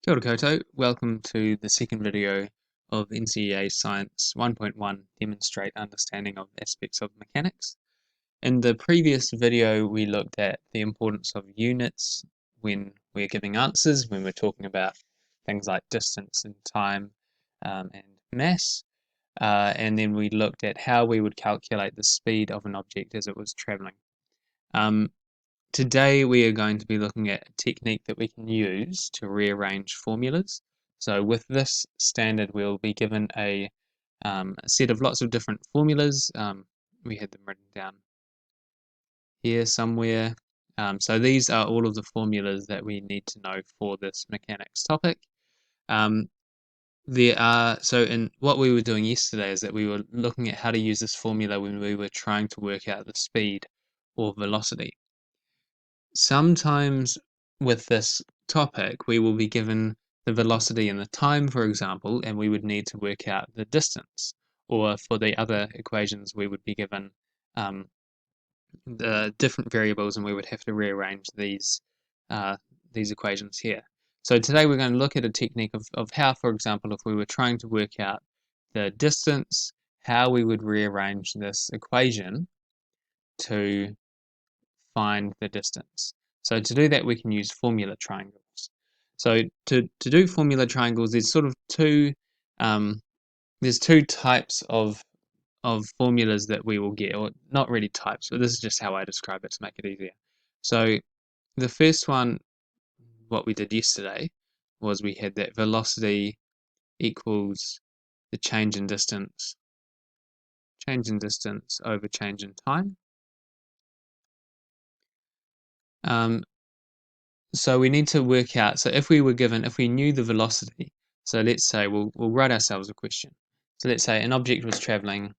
Kia ora koutou, welcome to the second video of NCEA Science 1.1 Demonstrate Understanding of Aspects of Mechanics. In the previous video we looked at the importance of units when we're giving answers, when we're talking about things like distance and time and mass, and then we looked at how we would calculate the speed of an object as it was travelling. Today we are going to be looking at a technique that we can use to rearrange formulas. So with this standard we'll be given a set of lots of different formulas. We had them written down here somewhere. So these are all of the formulas that we need to know for this mechanics topic. So in what we were doing yesterday is that we were looking at how to use this formula when we were trying to work out the speed or velocity. Sometimes with this topic, we will be given the velocity and the time, for example, and we would need to work out the distance. Or for the other equations, we would be given the different variables, and we would have to rearrange these equations here. So today we're going to look at a technique of how, for example, if we were trying to work out the distance, how we would rearrange this equation to find the distance. So to do that, we can use formula triangles. So to do formula triangles, there's sort of there's two types of formulas that we will get, or not really types, but this is just how I describe it to make it easier. So the first one, what we did yesterday, was we had that velocity equals the change in distance over change in time. So we need to work out, so if we knew the velocity, so let's say we'll write ourselves a question. So let's say an object was traveling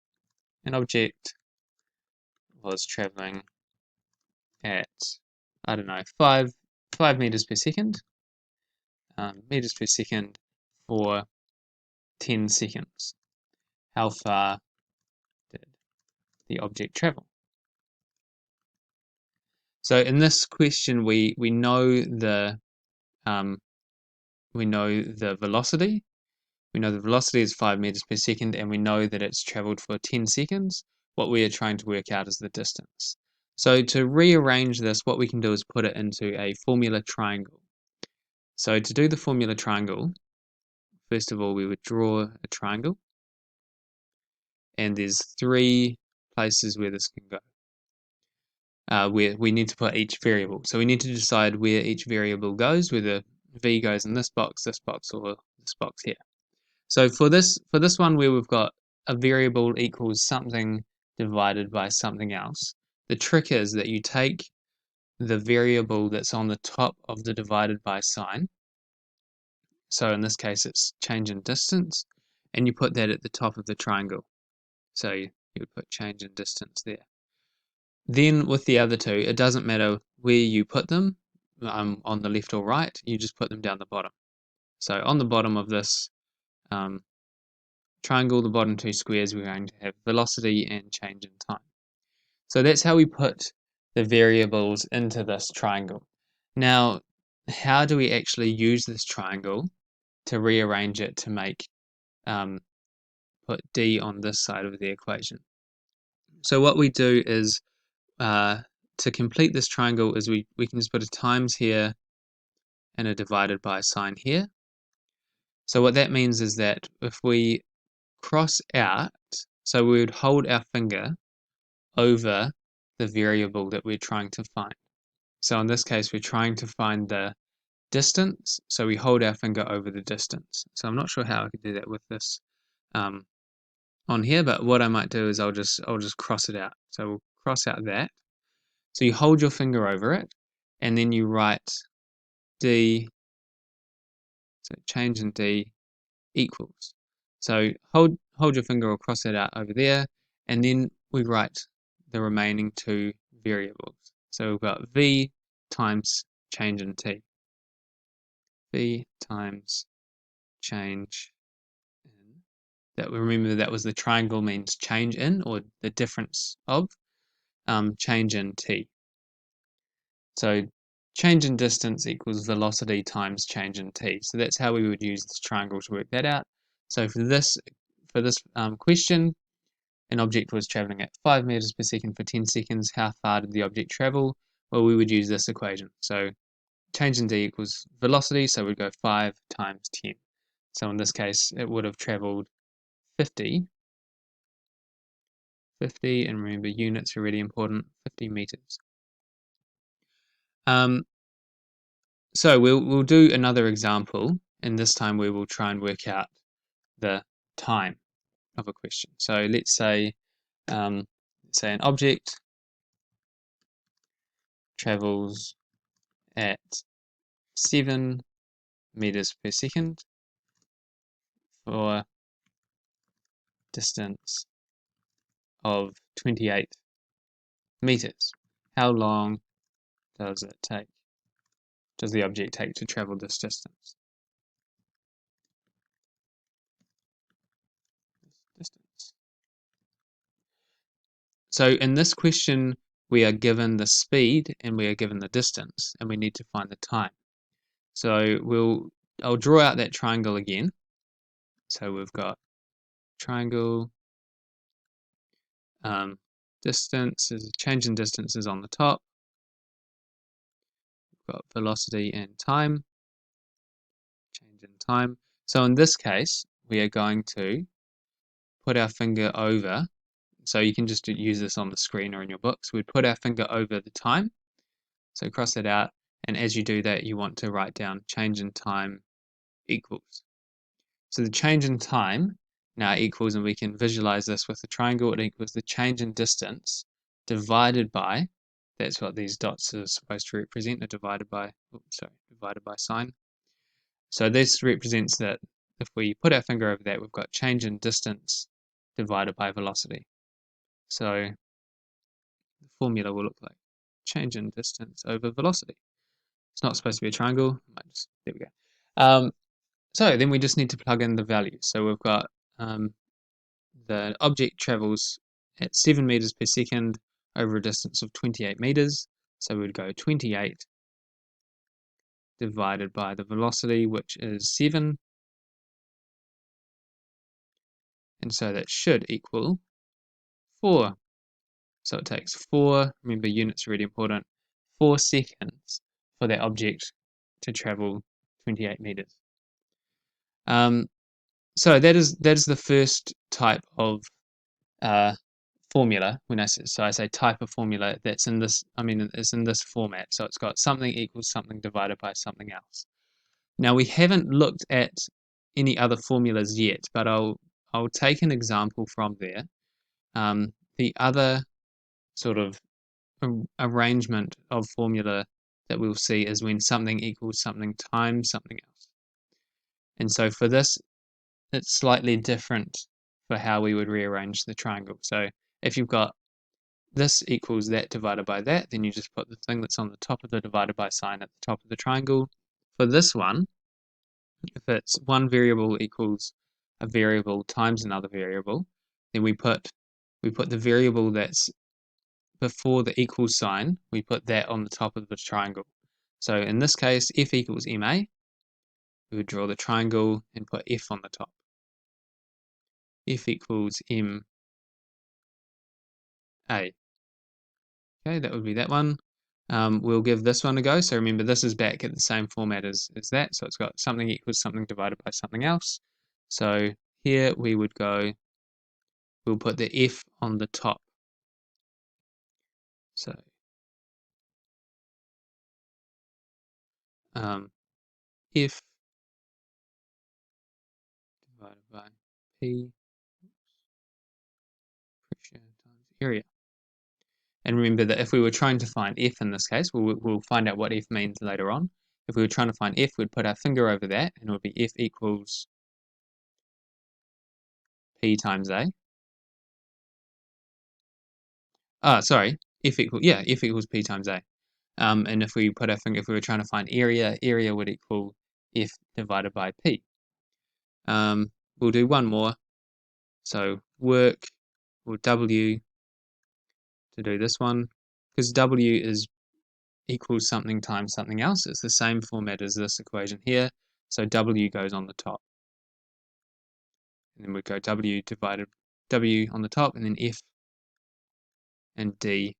at, I don't know, 5 meters per second, meters per second for 10 seconds. How far did the object travel? So in this question, we know the velocity. We know the velocity is 5 meters per second, and we know that it's traveled for 10 seconds. What we are trying to work out is the distance. So to rearrange this, what we can do is put it into a formula triangle. So to do the formula triangle, first of all, we would draw a triangle, and there's 3 places where this can go. Where we need to put each variable. So we need to decide where each variable goes, whether v goes in this box, or this box here. So for this one where we've got a variable equals something divided by something else, the trick is that you take the variable that's on the top of the divided by sign. So in this case it's change in distance, and you put that at the top of the triangle. So you would put change in distance there. Then with the other two, it doesn't matter where you put them, on the left or right, you just put them down the bottom. So on the bottom of this triangle, the bottom 2 squares, we're going to have velocity and change in time. So that's how we put the variables into this triangle. Now, how do we actually use this triangle to rearrange it to make put d on this side of the equation? So what we do is to complete this triangle is we can just put a times here and a divided by sign here. So what that means is that if we cross out, so we would hold our finger over the variable that we're trying to find. So in this case, we're trying to find the distance, so we hold our finger over the distance. So I'm not sure how I could do that with this on here, but what I might do is I'll just cross it out. So we'll cross out that. So you hold your finger over it, and then you write d, so change in d equals. So hold your finger or cross that out over there, and then we write the remaining 2 variables. So we've got v times change in t. V times change in. That, remember, that was the triangle means change in, or the difference of, change in t. So change in distance equals velocity times change in t. So that's how we would use this triangle to work that out. So for this question, an object was traveling at 5 meters per second for 10 seconds. How far did the object travel? Well, we would use this equation. So change in d equals velocity, so we'd go 5 times 10. So in this case, it would have traveled 50, and remember units are really important, 50 meters. So we'll do another example, and this time we will try and work out the time of a question. So let's say an object travels at 7 meters per second for distance of 28 meters. How long does the object take to travel this distance? So in this question, we are given the speed and we are given the distance, and we need to find the time. So I'll draw out that triangle again. So we've got triangle, change in distance is on the top. We've got velocity and time, change in time. So in this case, we are going to put our finger over. So you can just use this on the screen or in your books. We'd put our finger over the time. So cross it out. And as you do that, you want to write down change in time equals. So the change in time now equals, and we can visualize this with the triangle, it equals the change in distance divided by, that's what these dots are supposed to represent, divided by sign. So this represents that if we put our finger over that, we've got change in distance divided by velocity. So the formula will look like change in distance over velocity. It's not supposed to be a triangle. There we go. So then we just need to plug in the values. So we've got the object travels at 7 meters per second over a distance of 28 meters. So we'd go 28 divided by the velocity, which is 7. And so that should equal 4. So it takes 4, remember units are really important, 4 seconds for that object to travel 28 meters. So that is the first type of formula. I say type of formula, that's in this, it's in this format. So it's got something equals something divided by something else. Now we haven't looked at any other formulas yet, but I'll take an example from there. The other sort of arrangement of formula that we'll see is when something equals something times something else. And so for this, it's slightly different for how we would rearrange the triangle. So if you've got this equals that divided by that, then you just put the thing that's on the top of the divided by sign at the top of the triangle. For this one, if it's one variable equals a variable times another variable, then we put the variable that's before the equal sign, we put that on the top of the triangle. So in this case, f equals ma, we would draw the triangle and put f on the top. F equals ma. Okay, that would be that one. We'll give this one a go. So remember, this is back at the same format as that. So it's got something equals something divided by something else. So here we would go, we'll put the f on the top. So f divided by p, pressure times area. And remember that if we were trying to find f in this case, we'll find out what f means later on. If we were trying to find f, we'd put our finger over that, and it would be f equals p times a. F equals p times a. And if we put our finger, if we were trying to find area, area would equal f divided by p. We'll do one more. So work, or W, to do this one, because W is equals something times something else. It's the same format as this equation here. So W goes on the top. And then we go W divided W on the top, and then F and D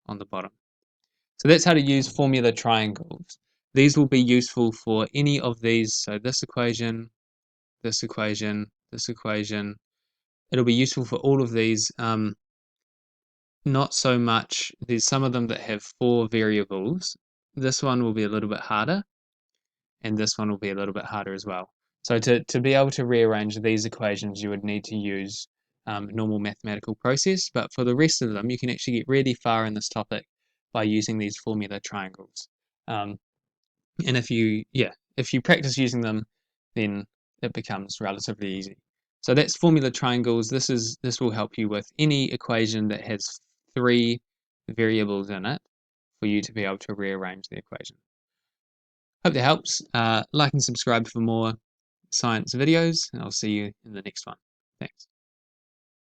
on the bottom. So that's how to use formula triangles. These will be useful for any of these. So this equation, this equation, this equation. It'll be useful for all of these. Not so much. There's some of them that have 4 variables. This one will be a little bit harder, and this one will be a little bit harder as well. So to be able to rearrange these equations, you would need to use normal mathematical process. But for the rest of them, you can actually get really far in this topic by using these formula triangles. And if you practice using them, then it becomes relatively easy. So that's formula triangles. This will help you with any equation that has 3 variables in it for you to be able to rearrange the equation. Hope that helps. Like and subscribe for more science videos, and I'll see you in the next one. Thanks.